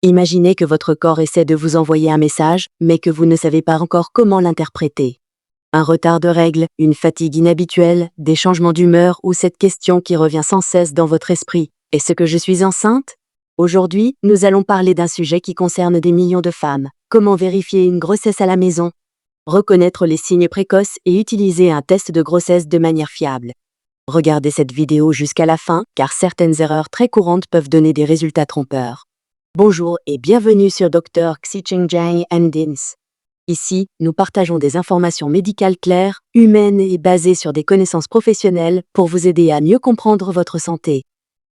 Imaginez que votre corps essaie de vous envoyer un message, mais que vous ne savez pas encore comment l'interpréter. Un retard de règles, une fatigue inhabituelle, des changements d'humeur ou cette question qui revient sans cesse dans votre esprit. Est-ce que je suis enceinte? Aujourd'hui, nous allons parler d'un sujet qui concerne des millions de femmes. Comment vérifier une grossesse à la maison? Reconnaître les signes précoces et utiliser un test de grossesse de manière fiable. Regardez cette vidéo jusqu'à la fin, car certaines erreurs très courantes peuvent donner des résultats trompeurs. Bonjour et bienvenue sur Dr. Xiqing Dins. Ici, nous partageons des informations médicales claires, humaines et basées sur des connaissances professionnelles pour vous aider à mieux comprendre votre santé.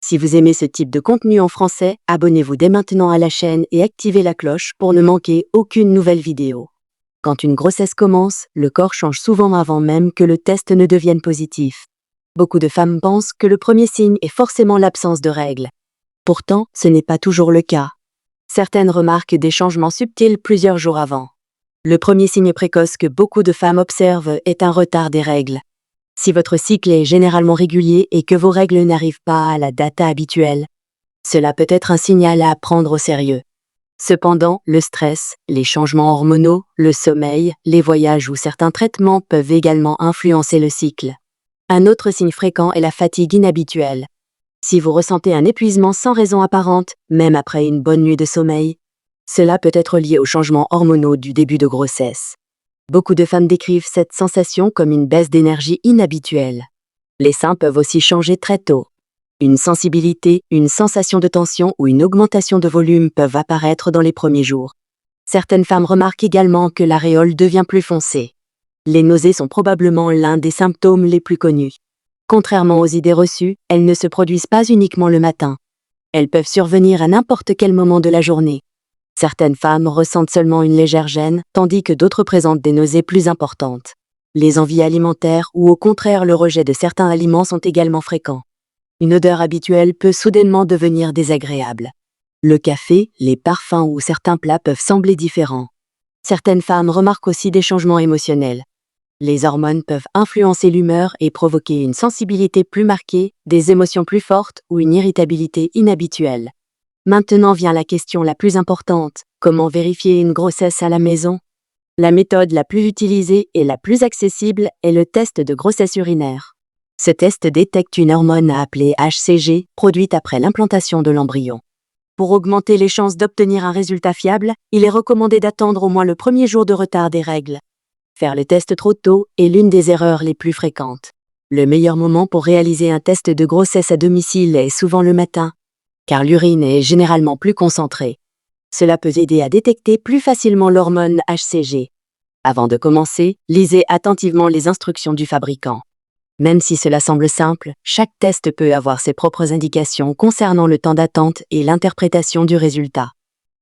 Si vous aimez ce type de contenu en français, abonnez-vous dès maintenant à la chaîne et activez la cloche pour ne manquer aucune nouvelle vidéo. Quand une grossesse commence, le corps change souvent avant même que le test ne devienne positif. Beaucoup de femmes pensent que le premier signe est forcément l'absence de règles. Pourtant, ce n'est pas toujours le cas. Certaines remarquent des changements subtils plusieurs jours avant. Le premier signe précoce que beaucoup de femmes observent est un retard des règles. Si votre cycle est généralement régulier et que vos règles n'arrivent pas à la date habituelle, cela peut être un signal à prendre au sérieux. Cependant, le stress, les changements hormonaux, le sommeil, les voyages ou certains traitements peuvent également influencer le cycle. Un autre signe fréquent est la fatigue inhabituelle. Si vous ressentez un épuisement sans raison apparente, même après une bonne nuit de sommeil, cela peut être lié aux changements hormonaux du début de grossesse. Beaucoup de femmes décrivent cette sensation comme une baisse d'énergie inhabituelle. Les seins peuvent aussi changer très tôt. Une sensibilité, une sensation de tension ou une augmentation de volume peuvent apparaître dans les premiers jours. Certaines femmes remarquent également que l'aréole devient plus foncée. Les nausées sont probablement l'un des symptômes les plus connus. Contrairement aux idées reçues, elles ne se produisent pas uniquement le matin. Elles peuvent survenir à n'importe quel moment de la journée. Certaines femmes ressentent seulement une légère gêne, tandis que d'autres présentent des nausées plus importantes. Les envies alimentaires ou au contraire le rejet de certains aliments sont également fréquents. Une odeur habituelle peut soudainement devenir désagréable. Le café, les parfums ou certains plats peuvent sembler différents. Certaines femmes remarquent aussi des changements émotionnels. Les hormones peuvent influencer l'humeur et provoquer une sensibilité plus marquée, des émotions plus fortes ou une irritabilité inhabituelle. Maintenant vient la question la plus importante, comment vérifier une grossesse à la maison? La méthode la plus utilisée et la plus accessible est le test de grossesse urinaire. Ce test détecte une hormone appelée HCG, produite après l'implantation de l'embryon. Pour augmenter les chances d'obtenir un résultat fiable, il est recommandé d'attendre au moins le premier jour de retard des règles. Faire le test trop tôt est l'une des erreurs les plus fréquentes. Le meilleur moment pour réaliser un test de grossesse à domicile est souvent le matin, car l'urine est généralement plus concentrée. Cela peut aider à détecter plus facilement l'hormone HCG. Avant de commencer, lisez attentivement les instructions du fabricant. Même si cela semble simple, chaque test peut avoir ses propres indications concernant le temps d'attente et l'interprétation du résultat.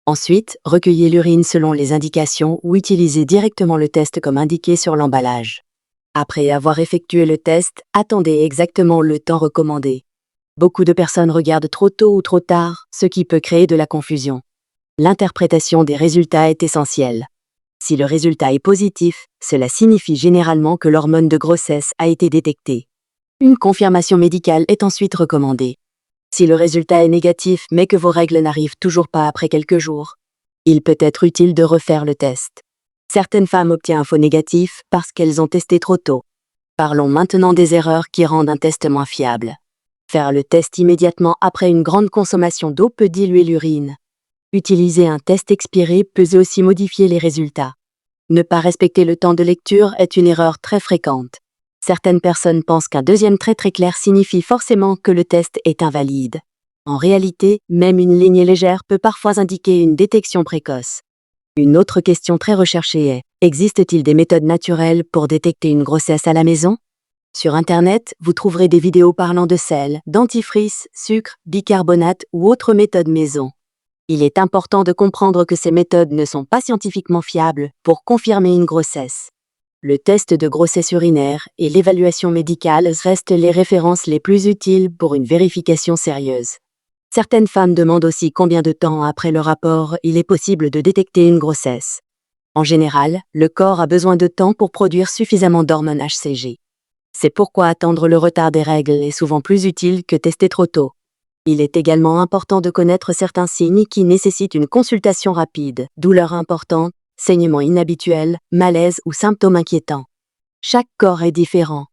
Ensuite, recueillez l'urine selon les indications ou utilisez directement le test comme indiqué sur l'emballage. Après avoir effectué le test, attendez exactement le temps recommandé. Beaucoup de personnes regardent trop tôt ou trop tard, ce qui peut créer de la confusion. L'interprétation des résultats est essentielle. Si le résultat est positif, cela signifie généralement que l'hormone de grossesse a été détectée. Une confirmation médicale est ensuite recommandée. Si le résultat est négatif mais que vos règles n'arrivent toujours pas après quelques jours, il peut être utile de refaire le test. Certaines femmes obtiennent un faux négatif parce qu'elles ont testé trop tôt. Parlons maintenant des erreurs qui rendent un test moins fiable. Faire le test immédiatement après une grande consommation d'eau peut diluer l'urine. Utiliser un test expiré peut aussi modifier les résultats. Ne pas respecter le temps de lecture est une erreur très fréquente. Certaines personnes pensent qu'un deuxième trait très clair signifie forcément que le test est invalide. En réalité, même une ligne légère peut parfois indiquer une détection précoce. Une autre question très recherchée est, existe-t-il des méthodes naturelles pour détecter une grossesse à la maison? Sur Internet, vous trouverez des vidéos parlant de sel, dentifrice, sucre, bicarbonate ou autres méthodes maison. Il est important de comprendre que ces méthodes ne sont pas scientifiquement fiables pour confirmer une grossesse. Le test de grossesse urinaire et l'évaluation médicale restent les références les plus utiles pour une vérification sérieuse. Certaines femmes demandent aussi combien de temps après le rapport il est possible de détecter une grossesse. En général, le corps a besoin de temps pour produire suffisamment d'hormones HCG. C'est pourquoi attendre le retard des règles est souvent plus utile que tester trop tôt. Il est également important de connaître certains signes qui nécessitent une consultation rapide, douleurs importantes, saignements inhabituels, malaise ou symptômes inquiétants. Chaque corps est différent.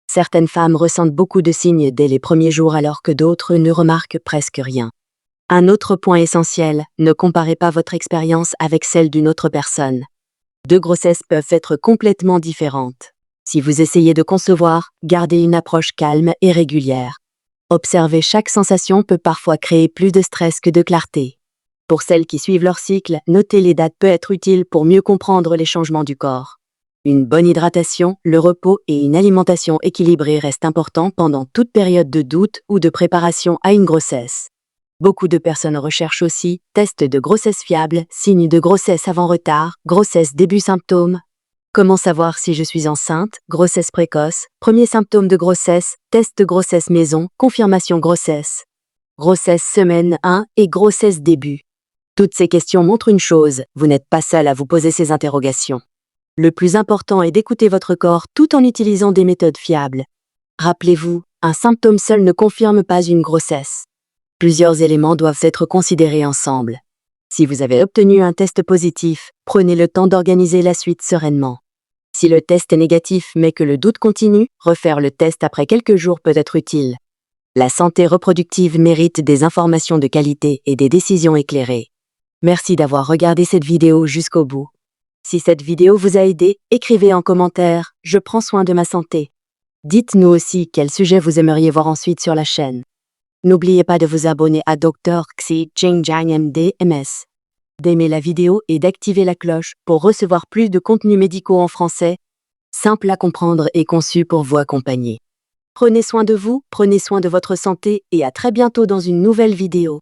Certaines femmes ressentent beaucoup de signes dès les premiers jours alors que d'autres ne remarquent presque rien. Un autre point essentiel, ne comparez pas votre expérience avec celle d'une autre personne. Deux grossesses peuvent être complètement différentes. Si vous essayez de concevoir, gardez une approche calme et régulière. Observer chaque sensation peut parfois créer plus de stress que de clarté. Pour celles qui suivent leur cycle, noter les dates peut être utile pour mieux comprendre les changements du corps. Une bonne hydratation, le repos et une alimentation équilibrée restent importants pendant toute période de doute ou de préparation à une grossesse. Beaucoup de personnes recherchent aussi tests de grossesse fiables, signes de grossesse avant retard, grossesse début symptômes. Comment savoir si je suis enceinte, grossesse précoce, premiers symptômes de grossesse, test de grossesse maison, confirmation grossesse. Grossesse semaine 1 et grossesse début. Toutes ces questions montrent une chose, vous n'êtes pas seul à vous poser ces interrogations. Le plus important est d'écouter votre corps tout en utilisant des méthodes fiables. Rappelez-vous, un symptôme seul ne confirme pas une grossesse. Plusieurs éléments doivent être considérés ensemble. Si vous avez obtenu un test positif, prenez le temps d'organiser la suite sereinement. Si le test est négatif mais que le doute continue, refaire le test après quelques jours peut être utile. La santé reproductive mérite des informations de qualité et des décisions éclairées. Merci d'avoir regardé cette vidéo jusqu'au bout. Si cette vidéo vous a aidé, écrivez en commentaire « Je prends soin de ma santé ». Dites-nous aussi quel sujet vous aimeriez voir ensuite sur la chaîne. N'oubliez pas de vous abonner à Dr. Xi Jinjiang MD/MS, d'aimer la vidéo et d'activer la cloche pour recevoir plus de contenus médicaux en français, simple à comprendre et conçu pour vous accompagner. Prenez soin de vous, prenez soin de votre santé et à très bientôt dans une nouvelle vidéo.